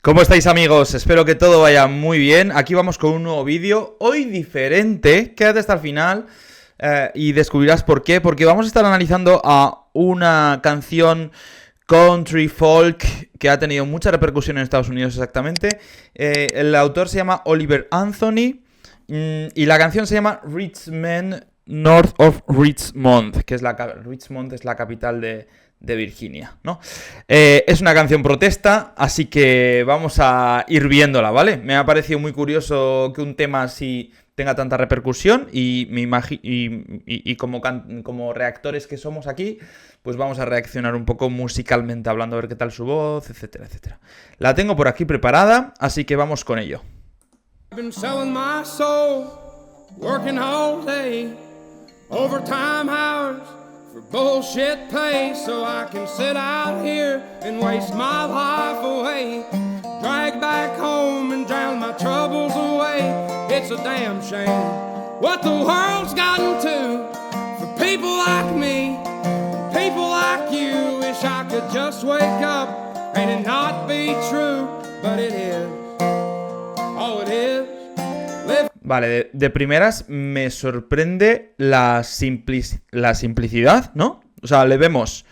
¿Cómo estáis, amigos? Espero que todo vaya muy bien. Aquí vamos con un nuevo vídeo, hoy diferente. Quédate hasta el final y descubrirás por qué. Porque vamos a estar analizando a una canción country folk que ha tenido mucha repercusión en Estados Unidos exactamente. El autor se llama Oliver Anthony y la canción se llama Richmond, North of Richmond, que es Richmond es la capital de Virginia, ¿no? Es una canción protesta, así que vamos a ir viéndola, ¿vale? Me ha parecido muy curioso que un tema así tenga tanta repercusión y como reactores que somos aquí, pues vamos a reaccionar un poco musicalmente hablando, a ver qué tal su voz, etcétera, etcétera. La tengo por aquí preparada, así que vamos con ello. I've been selling my soul, working all day, overtime hours for bullshit pay, so I can sit out here and waste my life away, drag back home and drown my troubles away. It's a damn shame what the world's gotten to for people like me, people like you. Wish I could just wake up and it not be true, but it is. Oh, it is. Vale, de primeras me sorprende la simplicidad, ¿no? O sea, le vemos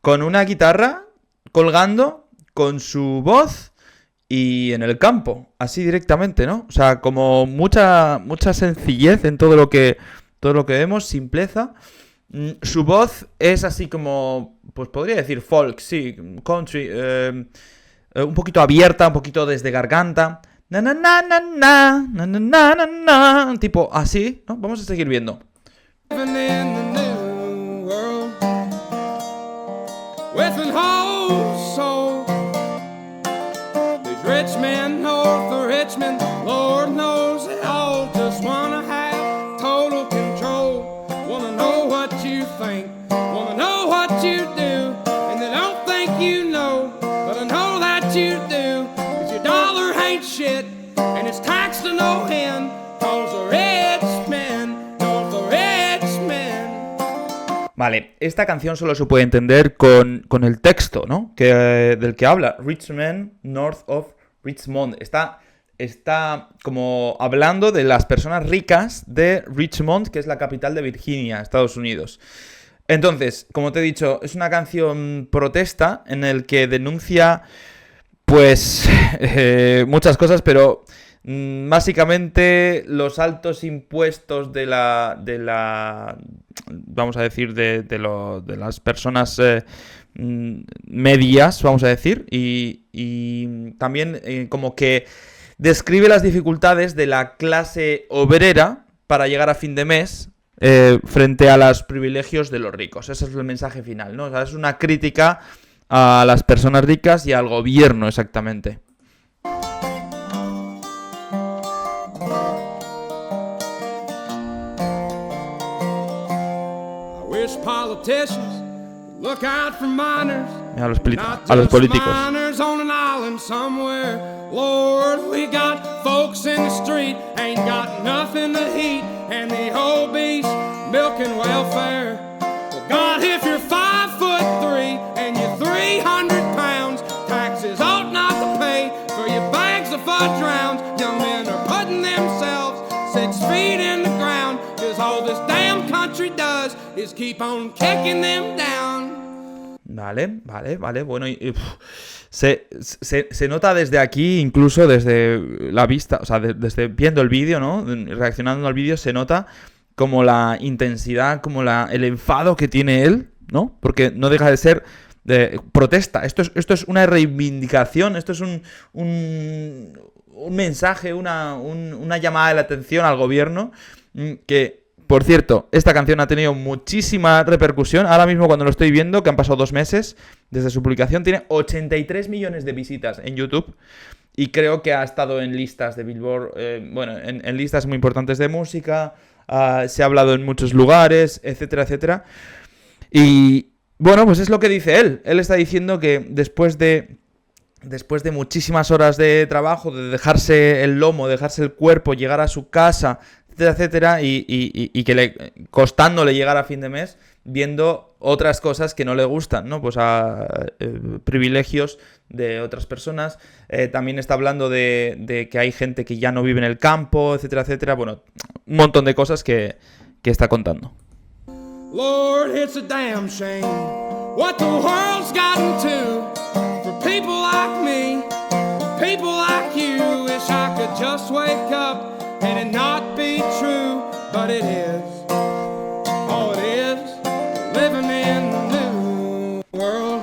con una guitarra colgando, con su voz y en el campo, así directamente, ¿no? O sea, como mucha sencillez en todo lo que vemos, simpleza. Su voz es así como, pues podría decir folk, sí, country, un poquito abierta, un poquito desde garganta. Na na na na na na na na na na, tipo así, ¿no? Vamos a seguir viendo. Shit, and it's taxed to no end, cause the rich men know the rich men. Vale, esta canción solo se puede entender con el texto, ¿no? Del que habla, Richmond, North of Richmond. Está como hablando de las personas ricas de Richmond, que es la capital de Virginia, Estados Unidos. Entonces, como te he dicho, es una canción protesta en el que denuncia pues muchas cosas, pero básicamente los altos impuestos de la vamos a decir, de las personas medias, vamos a decir, y también como que describe las dificultades de la clase obrera para llegar a fin de mes frente a los privilegios de los ricos. Ese es el mensaje final, ¿no? O sea, es una crítica a las personas ricas y al gobierno, exactamente. A los políticos. Lord, we got folks in the street, ain't got nothing to eat, and the whole beast milking welfare. Well, God, if you're 5'3" and you're 300 pounds, taxes ought not to pay for your bags of fudge rounds. Young men are putting themselves 6 feet in the ground, cause all this damn country does is keep on kicking them down. Vale, bueno, se nota desde aquí, incluso desde la vista, o sea, desde viendo el vídeo, ¿no? Reaccionando al vídeo, se nota como la intensidad, como el enfado que tiene él, ¿no? Porque no deja de ser protesta. Esto es una reivindicación, esto es un mensaje, una llamada de la atención al gobierno que... Por cierto, esta canción ha tenido muchísima repercusión. Ahora mismo cuando lo estoy viendo, que han pasado 2 meses desde su publicación, tiene 83 millones de visitas en YouTube. Y creo que ha estado en listas de Billboard, en listas muy importantes de música. Se ha hablado en muchos lugares, etcétera, etcétera. Y bueno, pues es lo que dice él. Él está diciendo que después de muchísimas horas de trabajo, de dejarse el lomo, dejarse el cuerpo, llegar a su casa, etcétera, etcétera, y que costándole llegar a fin de mes, viendo otras cosas que no le gustan, ¿no? Pues privilegios de otras personas. También está hablando de que hay gente que ya no vive en el campo, etcétera, etcétera. Bueno, un montón de cosas que está contando. Lord, it's a damn shame what the world's gotten to for people like me, people like you. Wish I could just wake up and it not be true, but it is. Oh, it is living in the new world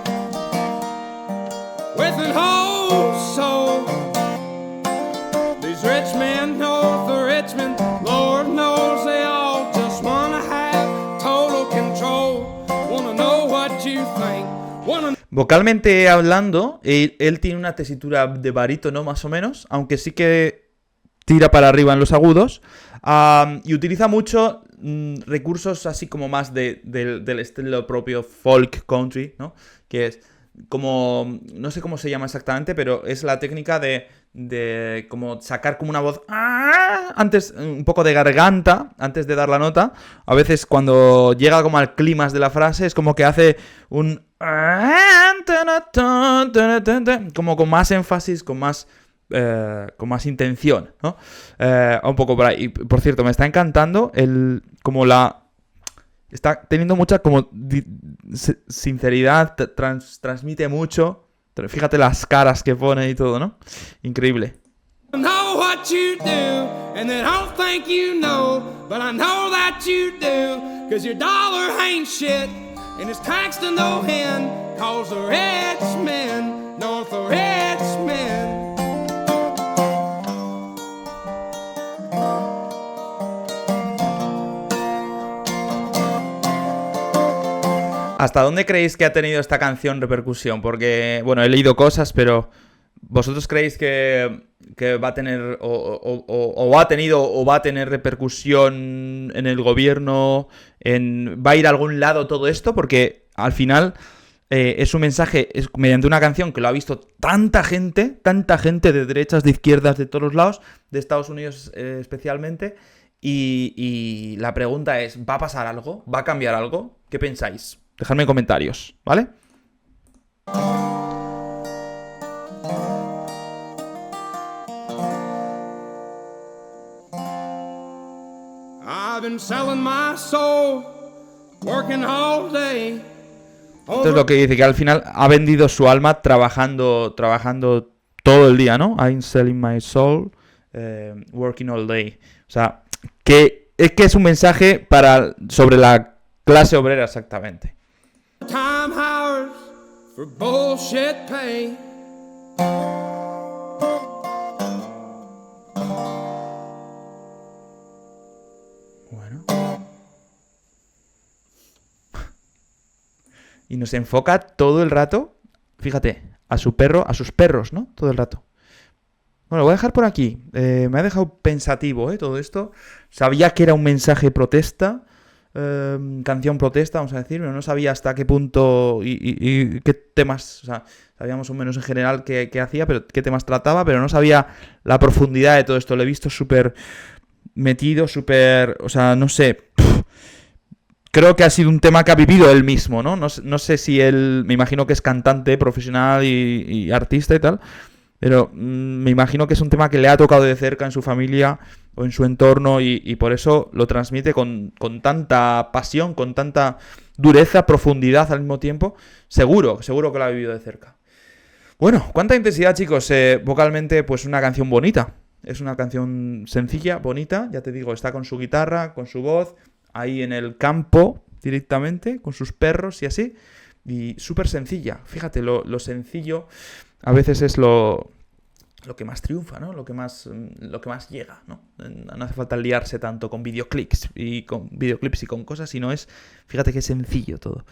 with an whole soul. These rich men know the rich men, Lord knows they all just wanna have total control. Wanna know what you think. Vocalmente hablando, él tiene una tesitura de barítono más o menos, aunque sí que tira para arriba en los agudos, y utiliza mucho recursos así como más del estilo propio folk country, ¿no? Que es como, no sé cómo se llama exactamente, pero es la técnica de como sacar como una voz antes, un poco de garganta antes de dar la nota. A veces cuando llega como al clímax de la frase es como que hace un como con más énfasis, con más intención, ¿no? Un poco por ahí. Y, por cierto, me está encantando está teniendo mucha como sinceridad, transmite mucho. Fíjate las caras que pone y todo, ¿no? Increíble. I know what you do, and they don't think you know, but I know that you do, 'cause your dollar ain't shit, and it's taxed to no end, 'cause the rich men know the rich men. ¿Hasta dónde creéis que ha tenido esta canción repercusión? Porque, bueno, he leído cosas, pero ¿vosotros creéis que va a tener o ha tenido o va a tener repercusión en el gobierno? ¿Va a ir a algún lado todo esto? Porque al final es un mensaje, es mediante una canción que lo ha visto tanta gente de derechas, de izquierdas, de todos los lados, de Estados Unidos especialmente. Y la pregunta es, ¿va a pasar algo? ¿Va a cambiar algo? ¿Qué pensáis? Dejadme en comentarios, ¿vale? I've been selling my soul, working all day. Esto es lo que dice, que al final ha vendido su alma trabajando todo el día, ¿no? I'm selling my soul, working all day. O sea, que es un mensaje sobre la clase obrera exactamente. Time hours for bullshit pay. Bueno. Y nos enfoca todo el rato, fíjate, a su perro, a sus perros, ¿no? Todo el rato. Bueno, lo voy a dejar por aquí. Me ha dejado pensativo, todo esto. Sabía que era un mensaje protesta. Canción protesta, vamos a decir, pero no sabía hasta qué punto y qué temas, o sea, sabíamos más o menos en general qué hacía, pero qué temas trataba, pero no sabía la profundidad de todo esto. Lo he visto súper metido, o sea, no sé. Creo que ha sido un tema que ha vivido él mismo, ¿no? No sé si él, me imagino que es cantante profesional y artista y tal, pero me imagino que es un tema que le ha tocado de cerca en su familia o en su entorno y por eso lo transmite con tanta pasión, con tanta dureza, profundidad al mismo tiempo. Seguro que lo ha vivido de cerca. Bueno, cuánta intensidad, chicos. Vocalmente, pues una canción bonita. Es una canción sencilla, bonita. Ya te digo, está con su guitarra, con su voz, ahí en el campo directamente, con sus perros y así. Y súper sencilla. Fíjate, lo sencillo a veces es lo que más triunfa, ¿no? Lo que más llega, ¿no? No hace falta liarse tanto con videoclips y con cosas, sino fíjate qué sencillo todo.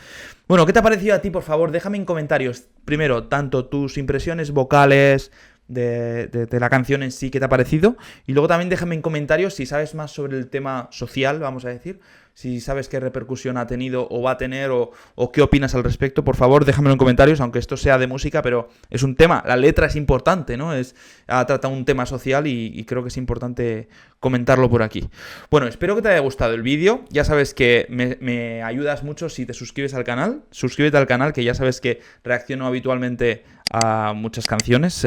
Bueno, ¿qué te ha parecido a ti? Por favor, déjame en comentarios, primero, tanto tus impresiones vocales, de la canción en sí, qué te ha parecido. Y luego también déjame en comentarios si sabes más sobre el tema social, vamos a decir. Si sabes qué repercusión ha tenido o va a tener o qué opinas al respecto, por favor, déjamelo en comentarios, aunque esto sea de música, pero es un tema, la letra es importante, ¿no? Trata un tema social y creo que es importante comentarlo por aquí. Bueno, espero que te haya gustado el vídeo. Ya sabes que me ayudas mucho si te suscribes al canal. Suscríbete al canal, que ya sabes que reacciono habitualmente a muchas canciones.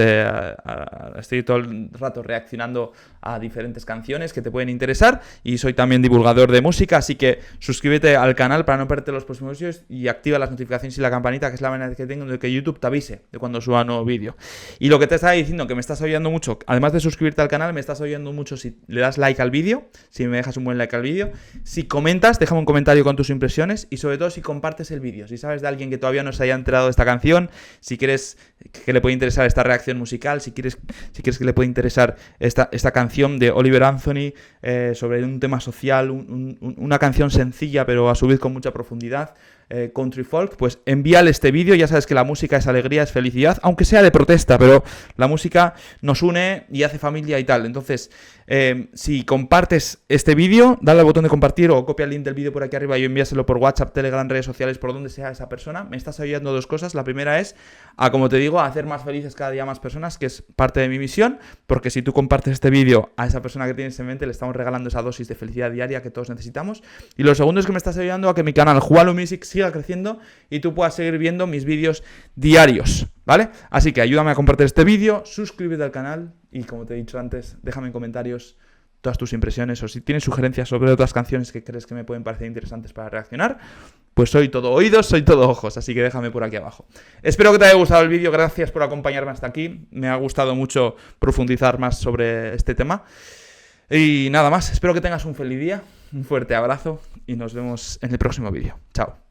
Estoy todo el rato reaccionando a diferentes canciones que te pueden interesar y soy también divulgador de música, así que suscríbete al canal para no perderte los próximos vídeos y activa las notificaciones y la campanita, que es la manera que tengo de que YouTube te avise de cuando suba un nuevo vídeo. Y lo que te estaba diciendo, que me estás oyendo mucho, además de suscribirte al canal, me estás oyendo mucho si le das like al vídeo, si me dejas un buen like al vídeo, si comentas, déjame un comentario con tus impresiones y sobre todo si compartes el vídeo, si sabes de alguien que todavía no se haya enterado de esta canción, si quieres que le puede interesar esta reacción musical, si crees que le puede interesar esta canción de Oliver Anthony sobre un tema social, una canción sencilla pero a su vez con mucha profundidad, country folk, pues envíale este vídeo. Ya sabes que la música es alegría, es felicidad, aunque sea de protesta, pero la música nos une y hace familia y tal. Entonces, si compartes este vídeo, dale al botón de compartir o copia el link del vídeo por aquí arriba y envíaselo por WhatsApp, Telegram, redes sociales, por donde sea esa persona. Me estás ayudando dos cosas. La primera es, como te digo, a hacer más felices cada día más personas, que es parte de mi misión, porque si tú compartes este vídeo a esa persona que tienes en mente, le estamos regalando esa dosis de felicidad diaria que todos necesitamos. Y lo segundo es que me estás ayudando a que mi canal Jualo Music siga creciendo y tú puedas seguir viendo mis vídeos diarios, ¿vale? Así que ayúdame a compartir este vídeo, suscríbete al canal y, como te he dicho antes, déjame en comentarios todas tus impresiones o si tienes sugerencias sobre otras canciones que crees que me pueden parecer interesantes para reaccionar, pues soy todo oídos, soy todo ojos, así que déjame por aquí abajo. Espero que te haya gustado el vídeo, gracias por acompañarme hasta aquí, me ha gustado mucho profundizar más sobre este tema. Y nada más, espero que tengas un feliz día, un fuerte abrazo y nos vemos en el próximo vídeo. Chao.